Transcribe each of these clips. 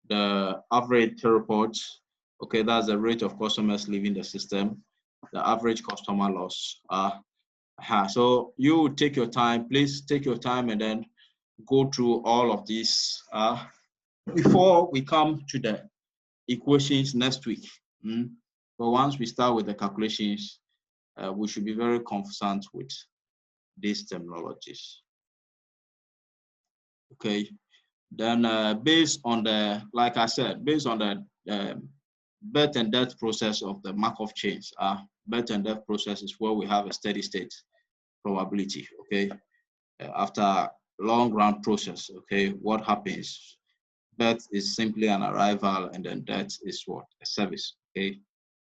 the average report. Okay, that's the rate of customers leaving the system, the average customer loss. So you take your time, please take your time and then go through all of these before we come to the equations next week. But once we start with the calculations, we should be very conversant with these terminologies. Okay, then based on the, like I said, based on the birth and death process of the Markov chains, birth and death process is where we have a steady state probability. Okay, after long run process, okay, what happens? Birth is simply an arrival, and then death is what? A service. Okay,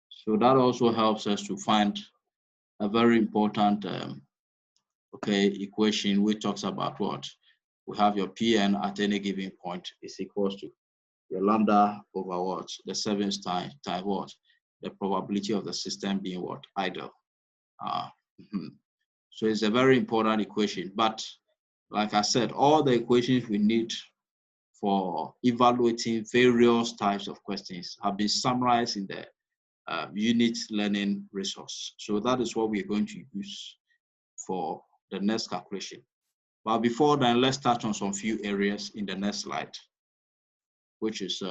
so that also helps us to find a very important equation which talks about what? We have your Pn at any given point is equals to your lambda over what? The service time what? The probability of the system being what? Idle. So it's a very important equation. But like I said, all the equations we need for evaluating various types of questions have been summarized in the unit learning resource. So that is what we're going to use for the next calculation. But before then, let's touch on some few areas in the next slide, which is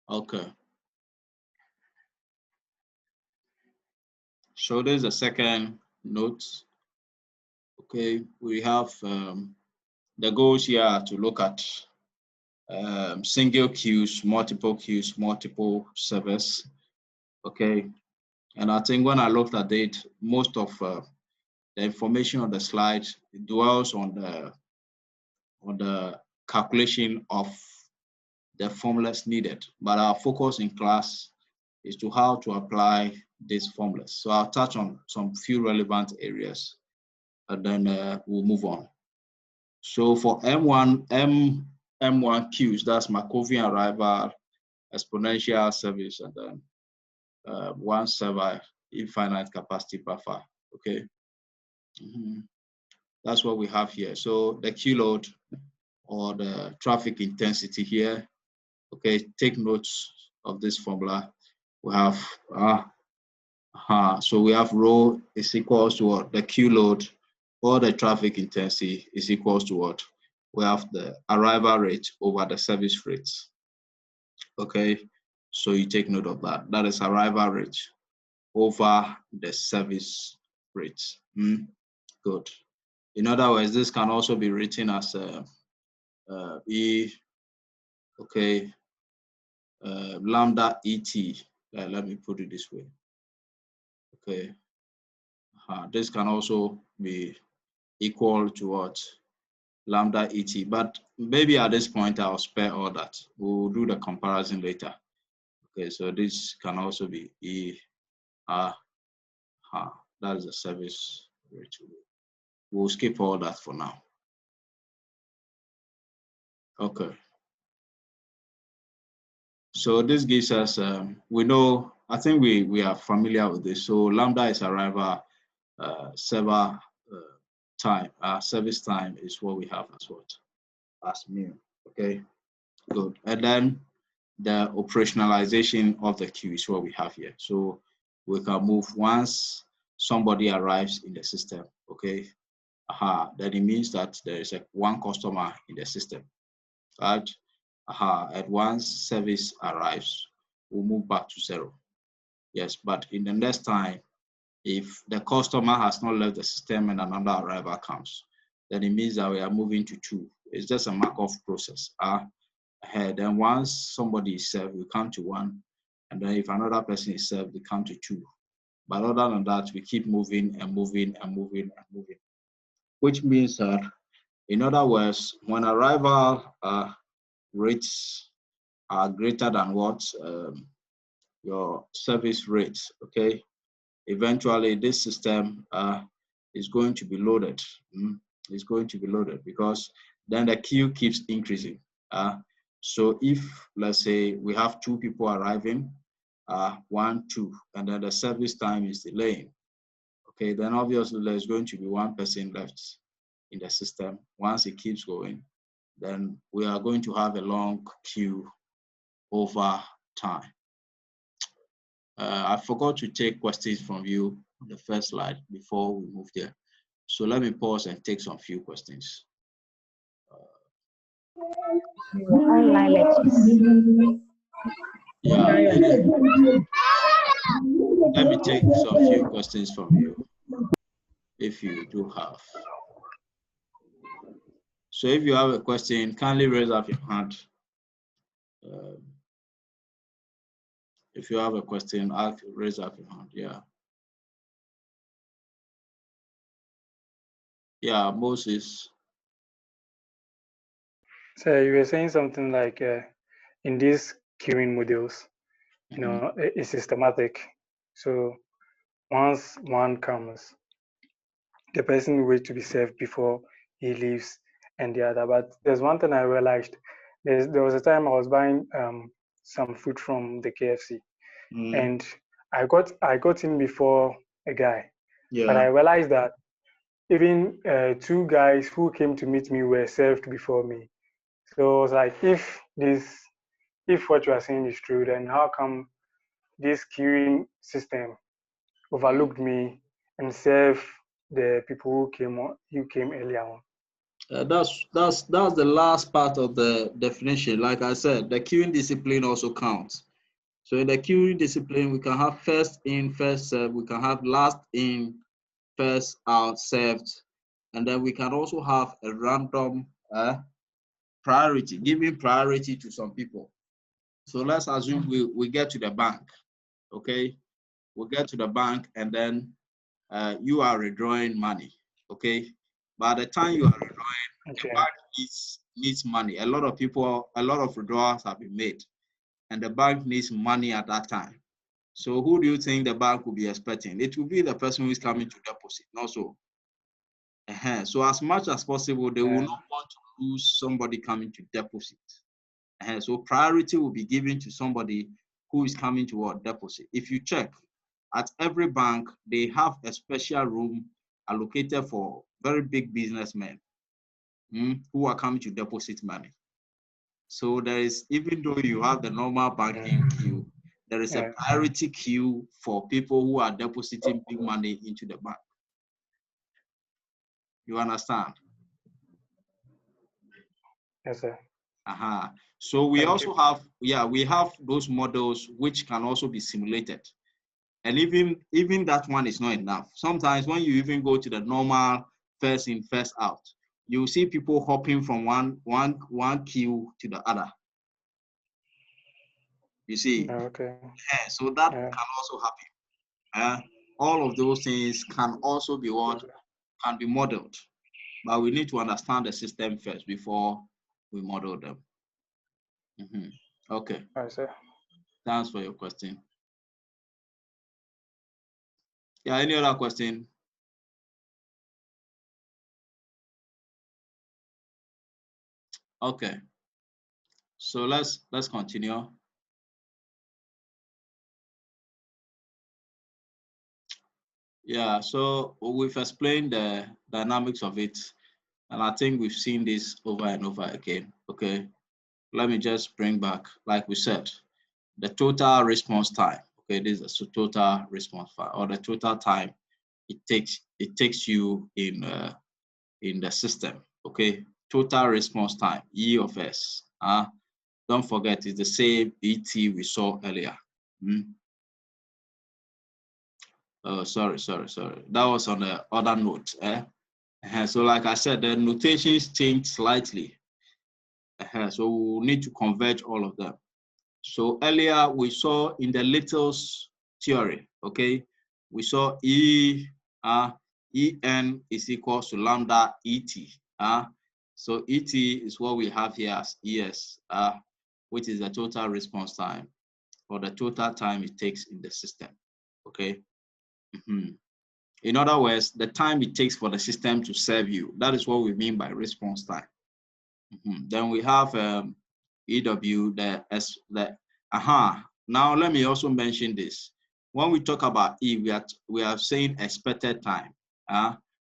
okay. So there's a second note. Okay, we have the goals here to look at single queues, multiple servers. Okay, and I think when I looked at it, most of the information on the slide dwells on the calculation of the formulas needed. But our focus in class is to how to apply these formulas. So I'll touch on some few relevant areas, and then we'll move on. So for M1 queues, that's Markovian arrival, exponential service, and then one server infinite capacity buffer. Okay, that's what we have here. So the queue load or the traffic intensity here. Okay, take notes of this formula. We have so we have rho is equals to what? The queue load or the traffic intensity is equals to what? We have the arrival rate over the service rates. Okay, so you take note of that. That is arrival rate over the service rates. Good. In other words, this can also be written as lambda ET. Let me put it this way. Okay, this can also be equal to what? Lambda ET, but maybe at this point I'll spare all that. We'll do the comparison later. Okay, so this can also be that is the service rate. We'll skip all that for now. Okay. So this gives us, we know, I think we are familiar with this. So lambda is arrival, server time, service time is what we have as what? As mu. Okay, good. And then the operationalization of the queue is what we have here. So we can move once somebody arrives in the system, okay? Then it means that there is one customer in the system, right? And once service arrives, we'll move back to 0. Yes, but in the next time, if the customer has not left the system and another arrival comes, then it means that we are moving to 2. It's just a Markov process. Then once somebody is served, we come to 1. And then if another person is served, we come to 2. But other than that, we keep moving and moving and moving and moving. Which means that, in other words, when arrival rates are greater than what? Your service rates, okay? Eventually, this system is going to be loaded. is going to be loaded, because then the queue keeps increasing. So if, let's say, we have 2 people arriving, 1, 2, and then the service time is delaying, okay, then obviously there's going to be 1 person left in the system. Once it keeps going, then we are going to have a long queue over time. I forgot to take questions from you on the first slide before we move there. So let me pause and take some few questions. Online lectures. Yeah, let me take some few questions from you, if you do have. So if you have a question, kindly raise up your hand. If you have a question, raise up your hand. Yeah. Yeah, Moses. So you were saying something like in these queuing modules, you know, it's systematic. So once one comes, the person waits to be served before he leaves, and the other. But there's one thing I realized. There was a time I was buying some food from the KFC, and I got in before a guy. Yeah. But I realized that even 2 guys who came to meet me were served before me. So I was like, if what you are saying is true, then how come this queuing system overlooked me and served the people who came earlier on? That's the last part of the definition. Like I said, the queuing discipline also counts. So in the queuing discipline, we can have first in, first served. We can have last in, first out served, and then we can also have a random priority, giving priority to some people. So let's assume we get to the bank, okay? We get to the bank, and then you are withdrawing money, okay? By the time you are withdrawing, the bank needs money. A lot of withdrawals have been made, and the bank needs money at that time. So who do you think the bank will be expecting? It will be the person who is coming to deposit, not so. So as much as possible, they will not want to lose somebody coming to deposit. So priority will be given to somebody who is coming to deposit. If you check, at every bank, they have a special room allocated for very big businessmen who are coming to deposit money. So there is, even though you have the normal banking queue, there is a priority queue for people who are depositing big money into the bank. You understand? Yes, sir. So we also have, we have those models which can also be simulated. And even that one is not enough. Sometimes when you even go to the normal first in, first out, you see people hopping from one queue to the other. You see? So that can also happen. All of those things can also be can be modeled. But we need to understand the system first before we model them. Okay. All right, sir. Thanks for your question. Yeah, any other question? Okay. So let's continue. Yeah, so we've explained the dynamics of it, and I think we've seen this over and over again. Okay, let me just bring back, like we said, the total response time. Okay, this is the total response time, or the total time it takes you in the system. Okay, total response time, E of S. Don't forget, it's the same ET we saw earlier. Oh, sorry. That was on the other note. So like I said, the notations change slightly. So we'll need to converge all of them. So earlier we saw in the Little's theory, okay, we saw En is equals to lambda Et. So Et is what we have here as Es, which is the total response time, or the total time it takes in the system, okay? In other words, the time it takes for the system to serve you. That is what we mean by response time. Then we have EW, Now let me also mention this. When we talk about E, we are saying expected time.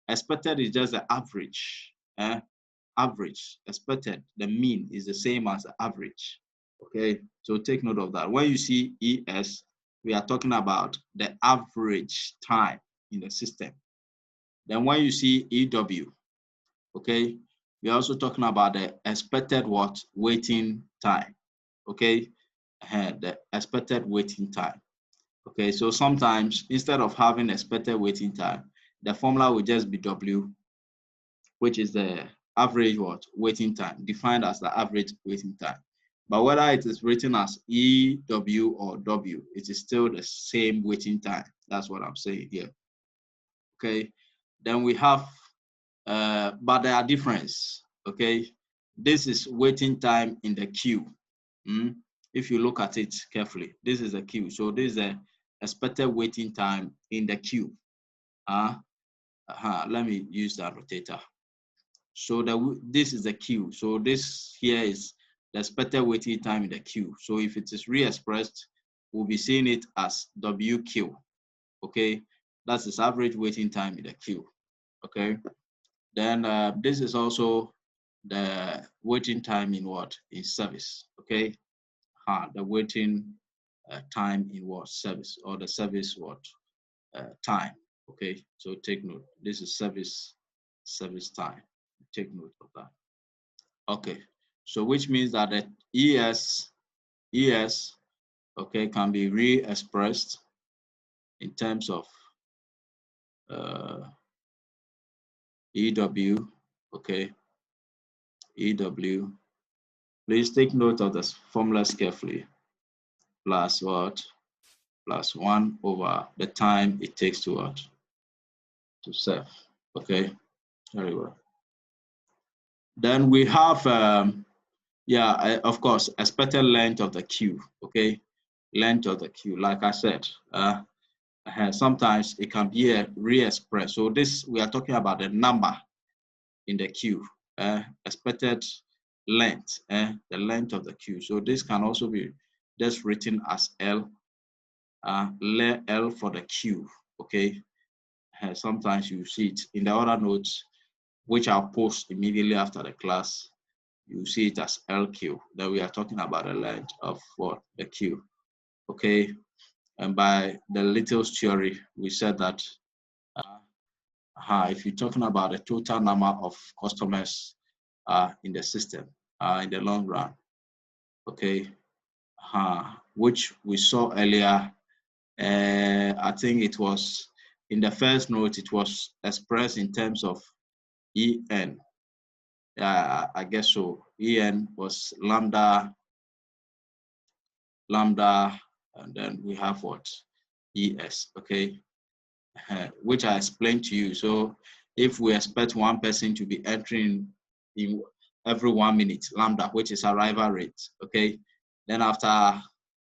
Expected is just the average. Average, expected, the mean is the same as the average. Okay, so take note of that. When you see ES, we are talking about the average time in the system. Then when you see EW, okay, we're also talking about the expected waiting time. Okay, the expected waiting time. Okay, so sometimes instead of having expected waiting time, the formula will just be W, which is the average waiting time, defined as the average waiting time. But whether it is written as EW or W, it is still the same waiting time. That's what I'm saying here. Okay, then we have, but there are differences. Okay, this is waiting time in the queue. If you look at it carefully, this is a queue. So this is the expected waiting time in the queue. Let me use that rotator. So this is the queue. So this here is the expected waiting time in the queue. So if it is re-expressed, we'll be seeing it as WQ. Okay, that's its average waiting time in the queue. Okay, then this is also the waiting time in service. Okay, the waiting time in service, or the service time. Okay, so take note. This is service time. Take note of that. Okay, so which means that the ES, okay, can be re-expressed in terms of EW, okay, EW. Please take note of this formulas carefully. Plus plus 1 over the time it takes to serve. Okay, very well. Then we have, of course, expected length of the queue. Okay, length of the queue. Like I said, sometimes it can be re-expressed. So this, we are talking about the number in the queue, expected length, the length of the queue. So this can also be just written as L, L for the queue. Okay, sometimes you see it in the other notes, which I'll post immediately after the class. You see it as LQ. That we are talking about the length of the queue. Okay, and by the Little's theory, we said that if you're talking about the total number of customers in the system in the long run, okay, which we saw earlier. I think it was in the first note, it was expressed in terms of EN. I guess so. EN was lambda, and then we have ES, okay, which I explained to you. So if we expect one person to be entering in every 1 minute, lambda, which is arrival rate, okay, then after,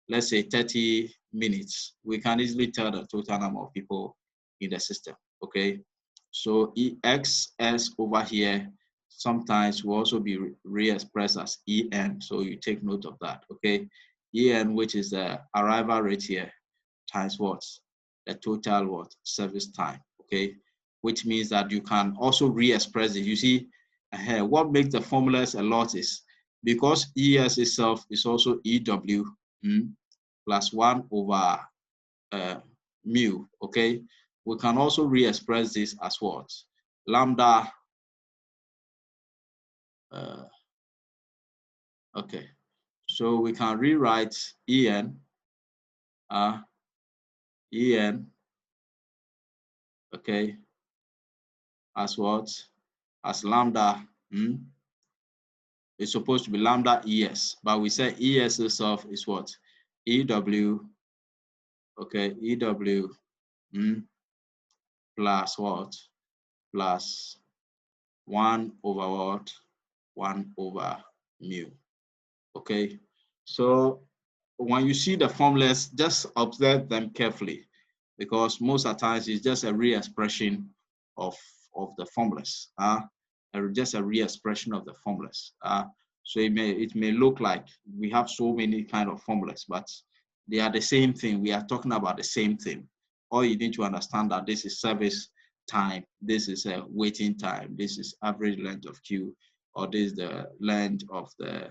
let's say 30 minutes, we can easily tell the total number of people in the system, okay? So EXS over here sometimes will also be re-expressed as EN, so you take note of that, okay? EN, which is the arrival rate here, times the total service time, okay? Which means that you can also re-express it. You see, what makes the formulas a lot is because ES itself is also EW plus 1 over mu, okay? We can also re-express this as lambda, okay. So we can rewrite EN, okay, as as lambda, it's supposed to be lambda ES, but we say ES itself is EW, okay, EW plus plus 1 over 1 over mu, okay? So when you see the formulas, just observe them carefully. because most of the times it's just a re-expression of the formulas. Just a re-expression of the formulas. So it may look like we have so many kind of formulas, but they are the same thing. We are talking about the same thing. All you need to understand that this is service time, this is a waiting time, this is average length of queue, or this is the length of the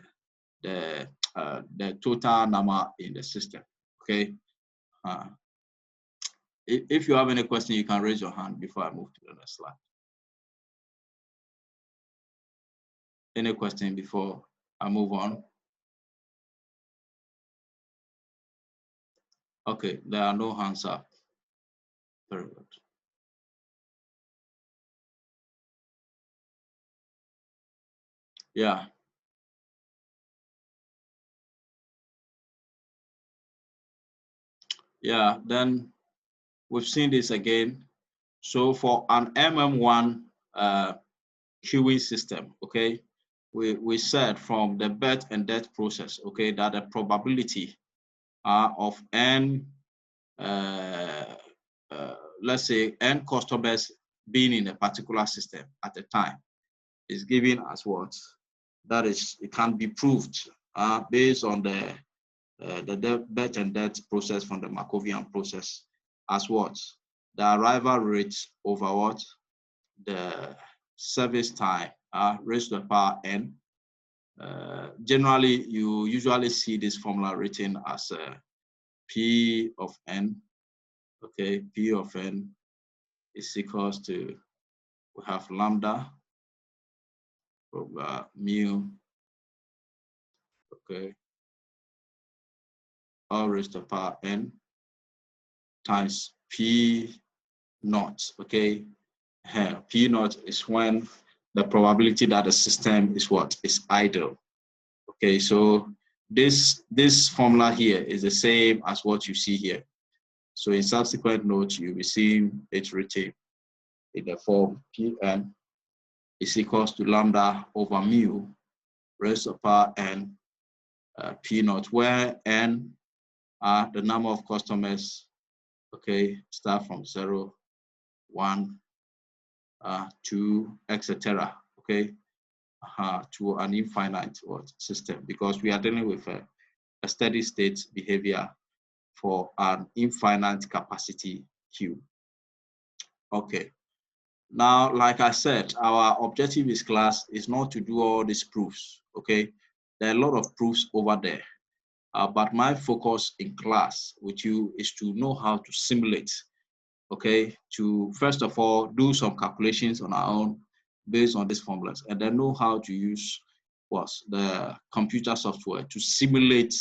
total number in the system. Okay. If you have any question, you can raise your hand before I move to the next slide. Any question before I move on? Okay, there are no hands up. Very good. Yeah. Yeah, then we've seen this again. So for an MM1 queuing system, okay, we said from the bet and debt process, okay, that the probability of n, let's say n customers being in a particular system at the time is given as what? That is, it can be proved based on the bet and debt process from the Markovian process as what? The arrival rate over what? The service time raised to the power n. Generally, you usually see this formula written as P of n. Okay, P of n is equals to, we have lambda over mu, okay, all raised to the power n times P naught, okay. P naught is when the probability that the system is what? Is idle. Okay, so this formula here is the same as what you see here. So in subsequent notes, you'll be seeing it written in the form Pn is equals to lambda over mu raised to the power n P naught, where n are the number of customers, okay, start from 0, 1, 2, etc. Okay, to an infinite system, because we are dealing with a steady state behavior for an infinite capacity queue. Okay. Now, like I said, our objective in class is not to do all these proofs. Okay, there are a lot of proofs over there, but my focus in class with you is to know how to simulate. Okay, to first of all do some calculations on our own based on these formulas, and then know how to use the computer software to simulate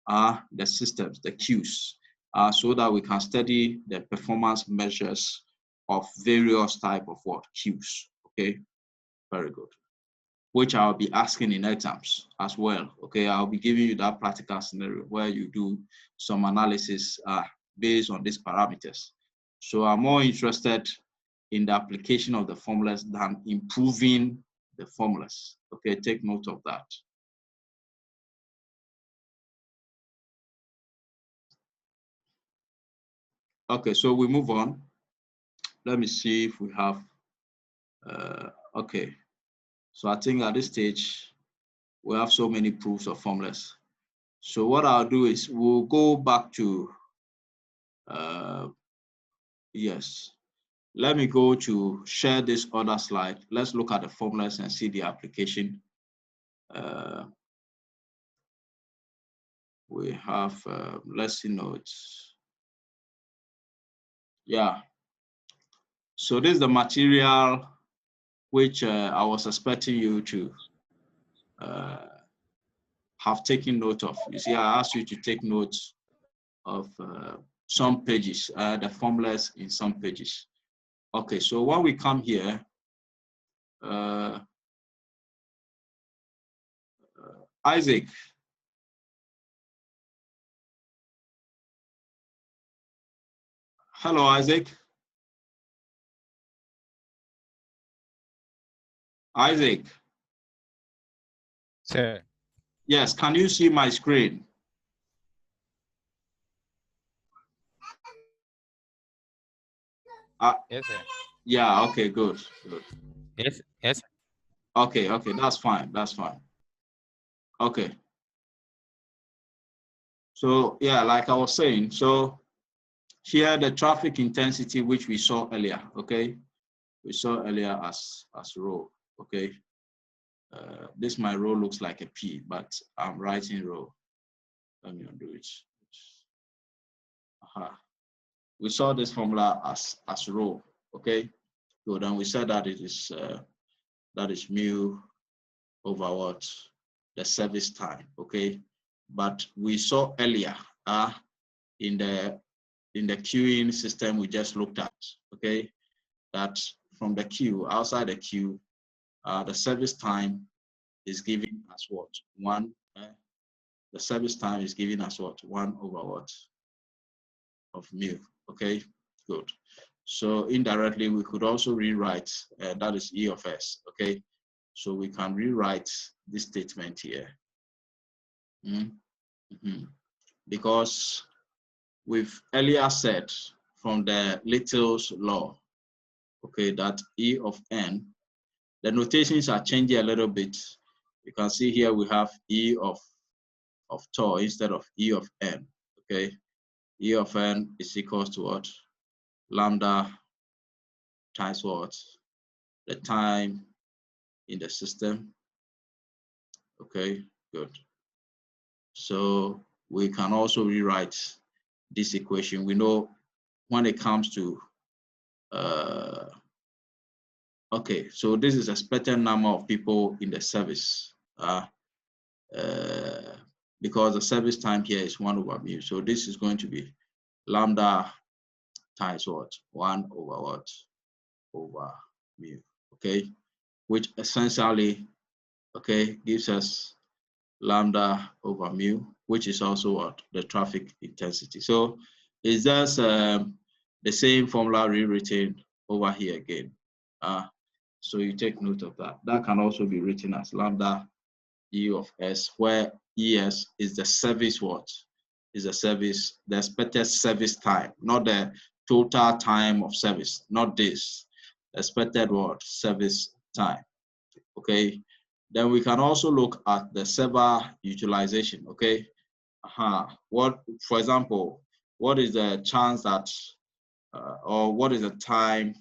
the systems, the queues, so that we can study the performance measures of various type of queues. Okay, very good. Which I'll be asking in exams as well. Okay, I'll be giving you that practical scenario where you do some analysis based on these parameters. So I'm more interested in the application of the formulas than improving the formulas. Okay, take note of that. Okay, so we move on. Let me see if we have, okay. So I think at this stage, we have so many proofs of formulas. So what I'll do is we'll go back to, yes. Let me go to share this other slide. Let's look at the formulas and see the application. We have lesson notes. Yeah. So this is the material which I was expecting you to have taken note of. You see, I asked you to take notes of some pages, the formulas in some pages. Okay, so when we come here, Isaac. Hello, Isaac. Isaac. Sir. Yes, can you see my screen? Yes, sir. Yeah, okay, good. Yes, yes. Okay, that's fine. Okay. So yeah, like I was saying, so here the traffic intensity which we saw earlier, okay? We saw earlier as rho, okay? This my rho looks like a P, but I'm writing rho. Let me undo it. We saw this formula as rho, okay? Good, and we said that it is that is mu over what? The service time, okay? But we saw earlier in the queuing system we just looked at, okay, that from the queue, outside the queue, the service time is given as what? One, the service time is given as what? 1 over what? Of mu, okay, good. So indirectly, we could also rewrite, that is E of S, okay? So we can rewrite this statement here. Because we've earlier said from the Little's law, okay, that E of N, the notations are changing a little bit. You can see here we have E of tau instead of E of N, okay? E of N is equals to what? Lambda times what? The time in the system, okay, good. So we can also rewrite this equation. We know when it comes to, okay, so this is expected number of people in the service, because the service time here is 1 over mu. So this is going to be lambda times what? 1 over what? Over mu, okay? Which essentially, okay, gives us lambda over mu, which is also what? The traffic intensity. So it's just the same formula rewritten over here again. So you take note of that. That can also be written as lambda E of S, where ES is the service what? Is the service, the expected service time, not the total time of service, not this. The expected what? Service time, okay? Then we can also look at the server utilization, okay? What, for example, what is the chance that, or what is the time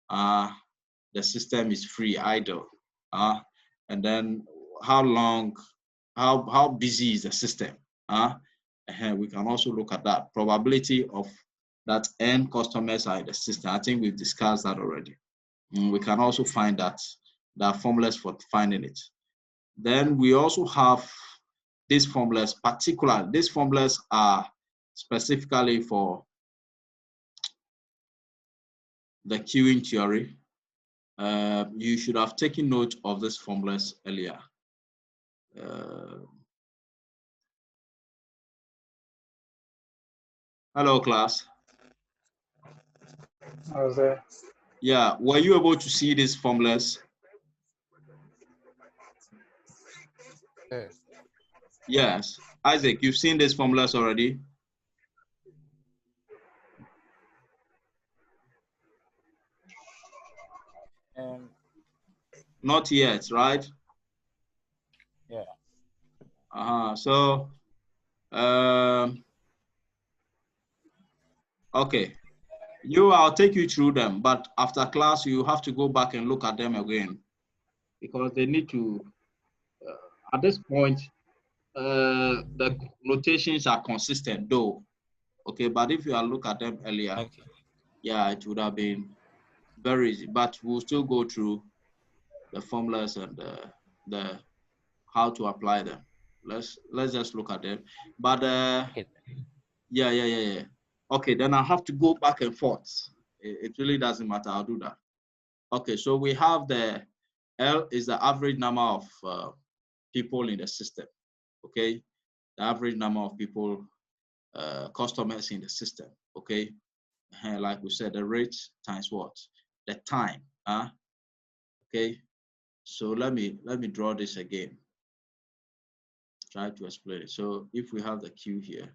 the system is free, idle? And then how long, how busy is the system? We can also look at that probability of that n customers are in the system. I think we've discussed that already. We can also find that there are formulas for finding it. Then we also have these formulas, particularly these formulas are specifically for the queuing theory. You should have taken note of these formulas earlier. Hello, class. I was there. Yeah, were you able to see these formulas? Yes. Yes. Isaac, you've seen these formulas already? Not yet, right? Yeah. So, okay. I'll take you through them, but after class, you have to go back and look at them again because they need to, at this point, the notations are consistent though. Okay, but if you look at them earlier, Okay. yeah, it would have been very easy, but we'll still go through the formulas and the how to apply them. Let's just look at them. But Okay. yeah. Okay, then I have to go back and forth. It really doesn't matter. I'll do that. Okay, so we have the L is the average number of people in the system. Okay, the average number of people, customers in the system. Okay, like we said, the rate times what? The time. Okay, so let me draw this again. Try to explain it. So if we have the queue here,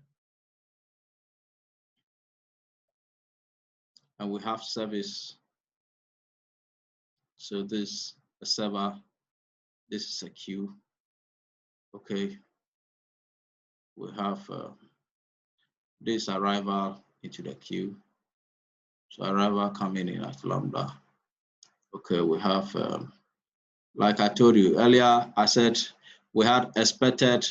and we have service. So this a server, this is a queue. Okay, we have this arrival into the queue. So arrival coming in at lambda. Okay, we have, like I told you earlier, I said we had expected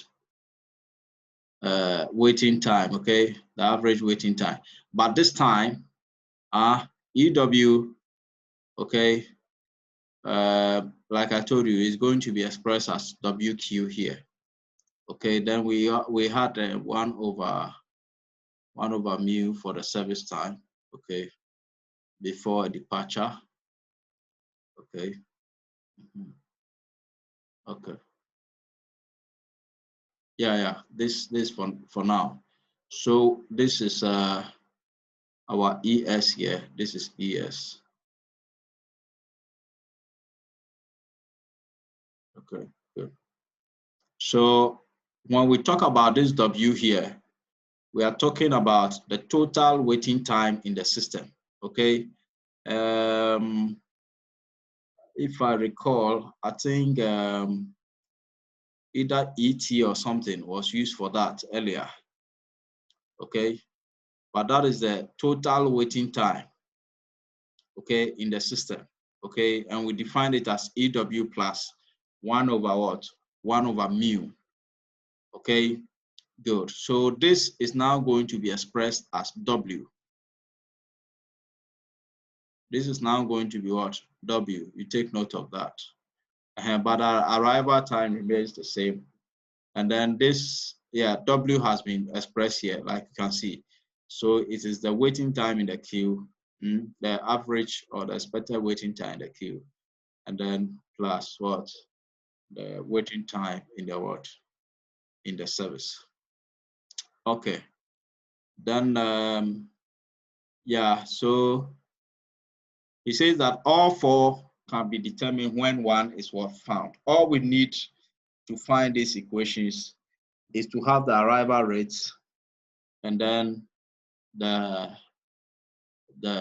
waiting time, okay, the average waiting time. But this time, EW, okay, like I told you, is going to be expressed as WQ here. Okay, then we had 1 over mu for the service time, okay, before a departure, okay. Okay. Yeah, this for now. So this is our ES here. This is ES. Okay, good. So when we talk about this W here, we are talking about the total waiting time in the system. Okay. If I recall, I think either ET or something was used for that earlier. Okay, but that is the total waiting time, okay, in the system, okay, and we define it as EW plus 1 over what? 1 over mu, okay, good. So this is now going to be expressed as W. This is now going to be what? W. You take note of that. But our arrival time remains the same. And then this, yeah, W has been expressed here, like you can see. So it is the waiting time in the queue, the average or the expected waiting time in the queue, and then plus what? The waiting time in the what? In the service. Okay. Then, yeah, so he says that all 4 can be determined when 1 is what found. All we need to find these equations is to have the arrival rates and then the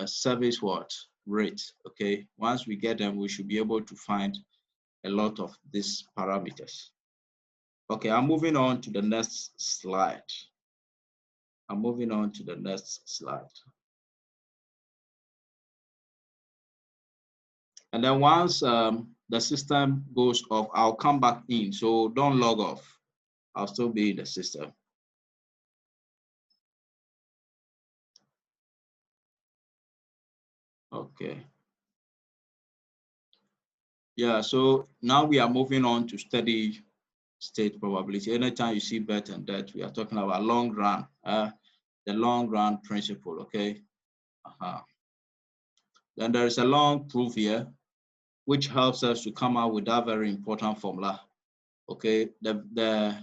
service what? Rate, okay? Once we get them, we should be able to find a lot of these parameters. Okay, I'm moving on to the next slide. I'm moving on to the next slide. And then once the system goes off, I'll come back in. So don't log off. I'll still be in the system. Okay. Yeah, so now we are moving on to steady state probability. Anytime you see bet and debt, we are talking about long run, the long run principle, okay? Then there is a long proof here, which helps us to come out with that very important formula, okay? The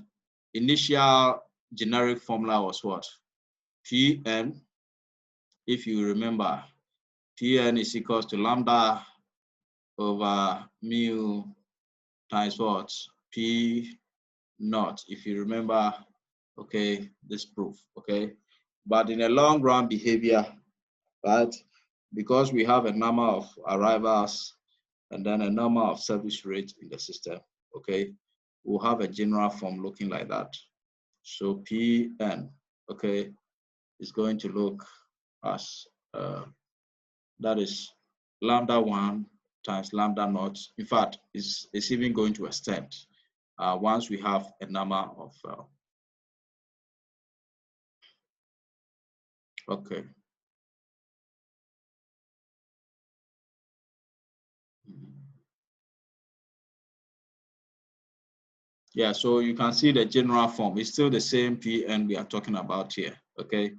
initial generic formula was what? Pn, if you remember, Pn is equals to lambda over mu times what? P naught, if you remember, okay, this proof, okay? But in a long run behavior, right, because we have a number of arrivals and then a number of service rates in the system, okay, we'll have a general form looking like that. So Pn, okay, is going to look as, that is lambda 1 times lambda naught. In fact, it's even going to extend once we have a number of, okay. Yeah, so you can see the general form. It's still the same Pn we are talking about here, okay?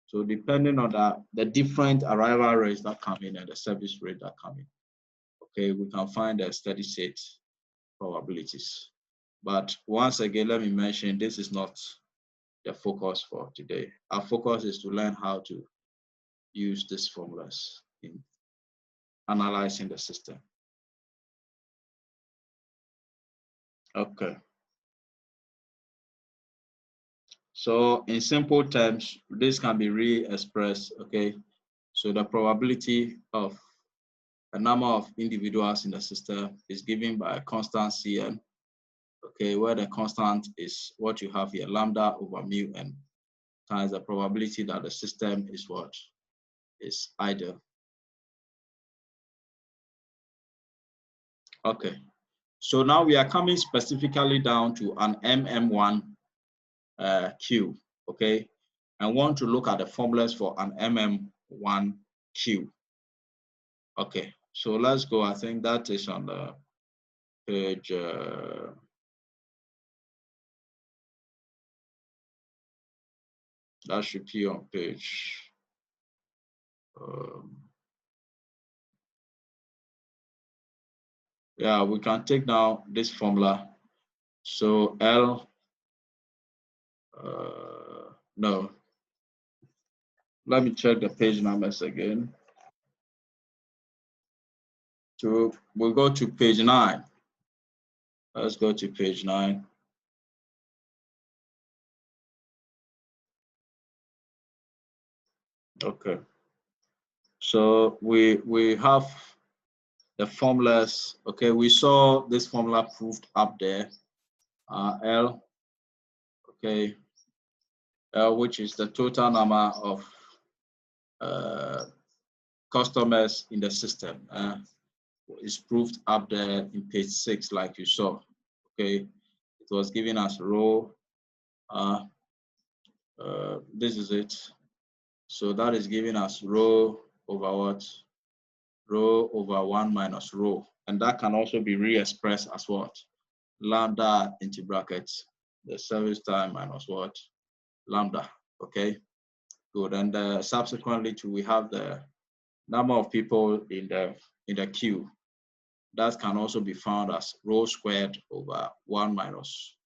So depending on the different arrival rates that come in and the service rate that come in, okay, we can find the steady state probabilities. But once again, let me mention, this is not the focus for today. Our focus is to learn how to use these formulas in analyzing the system. Okay. So in simple terms, this can be re-expressed, okay? So the probability of a number of individuals in the system is given by a constant Cn, okay, where the constant is what you have here, lambda over mu n, times the probability that the system is what? Is idle. Okay, so now we are coming specifically down to an MM1 Q, okay? I want to look at the formulas for an MM1 Q. Okay, so let's go. I think that is on the page. That should be on page. Yeah, we can take now this formula. So L, no, let me check the page numbers again. So we'll go to page 9. Let's go to page 9. Okay. So we have the formulas. Okay, we saw this formula proved up there. L, okay, L, which is the total number of customers in the system, is proved up there in page 6, like you saw. Okay, it was given as rho. This is it. So that is given as rho over what? Rho over 1 minus rho, and that can also be re-expressed as what? Lambda into brackets, the service time minus what? Lambda. Okay, good. And subsequently to, we have the number of people in the queue. That can also be found as rho squared over 1 minus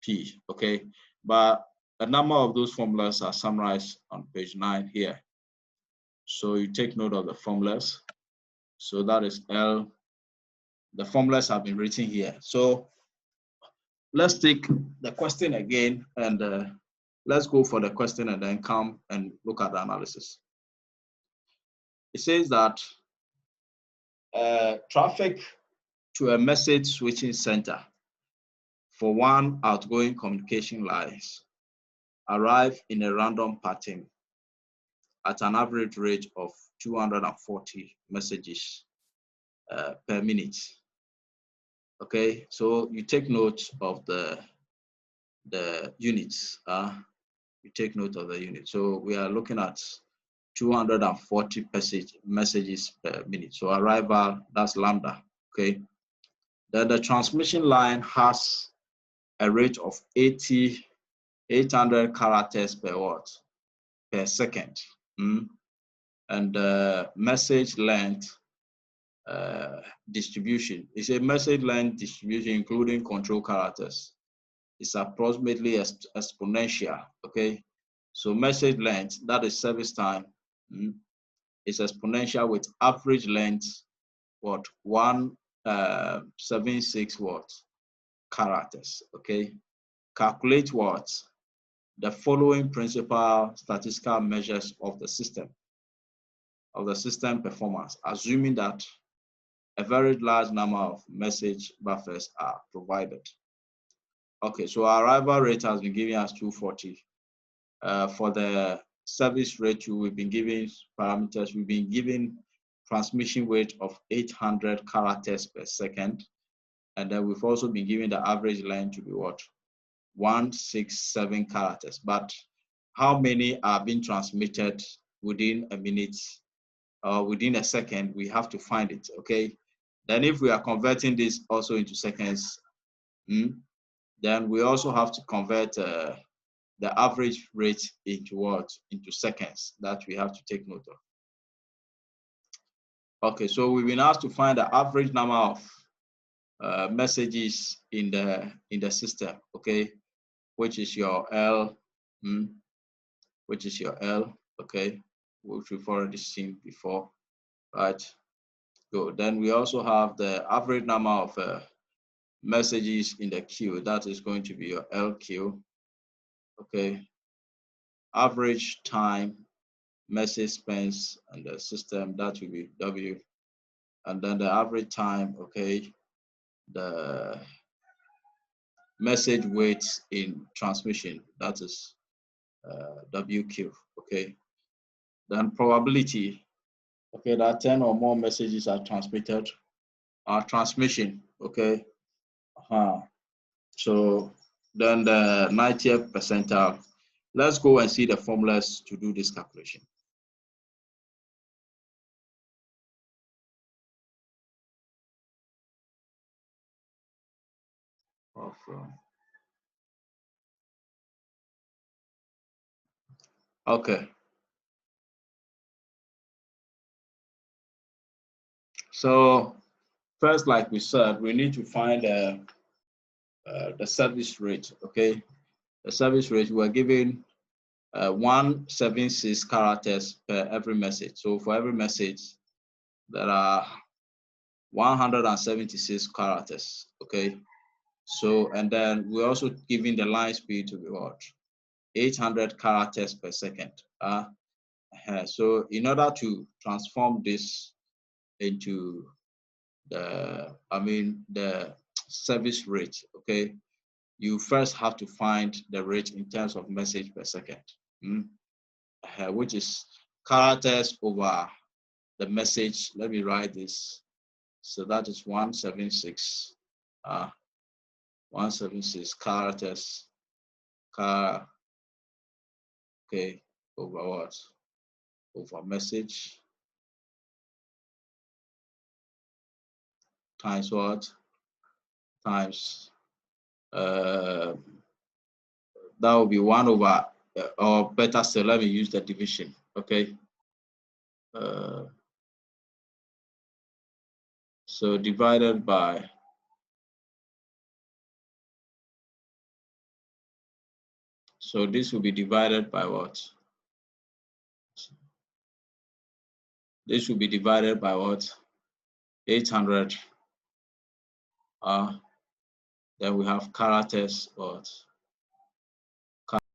p. Okay, but a number of those formulas are summarized on page 9 here. So you take note of the formulas. So that is L. The formulas have been written here. So let's take the question again, and let's go for the question and then come and look at the analysis. It says that traffic to a message switching center for one outgoing communication lines arrive in a random pattern at an average rate of 240 messages per minute. Okay, so you take note of the units. You take note of the unit. So we are looking at 240 messages per minute. So arrival, that's lambda. Okay. Then the transmission line has a rate of 800 characters per what? Per second. And the message length distribution is a message length distribution including control characters. It's approximately exponential. Okay, so message length, that is service time, is exponential with average length what? 176 what? Characters. Okay, calculate what? The following principal statistical measures of the system performance, assuming that a very large number of message buffers are provided. Okay, so our arrival rate has been given as 240. For the service rate, we've been given parameters. We've been given transmission rate of 800 characters per second. And then we've also been given the average length to be what? 167 characters. But how many are being transmitted within a minute or within a second? We have to find it, okay? Then if we are converting this also into seconds, then we also have to convert the average rate into what? Into seconds, that we have to take note of. Okay, so we've been asked to find the average number of messages in the system, okay, which is your L, which is your L, okay, which we've already seen before, right? Good. Then we also have the average number of messages in the queue. That is going to be your LQ, okay. Average time message spans and the system, that will be W. And then the average time, okay, the message weights in transmission, that is WQ, okay. Then probability, okay, that 10 or more messages are transmitted, transmission, okay. So then the 90th percentile. Let's go and see the formulas to do this calculation. Okay. So first, like we said, we need to find the service rate, okay? The service rate, we're given 176 characters per every message. So for every message, there are 176 characters, okay? So, and then we're also giving the line speed to be what? 800 characters per second. So in order to transform this into the service rate, okay, you first have to find the rate in terms of message per second, which is characters over the message. Let me write this. So that is 176, 176 characters, okay, over what? Over message times what? Times that will be 1 over, or better still, let me use the division, okay? So divided by, so this will be divided by what? This will be divided by what? 800. Then we have characters, what?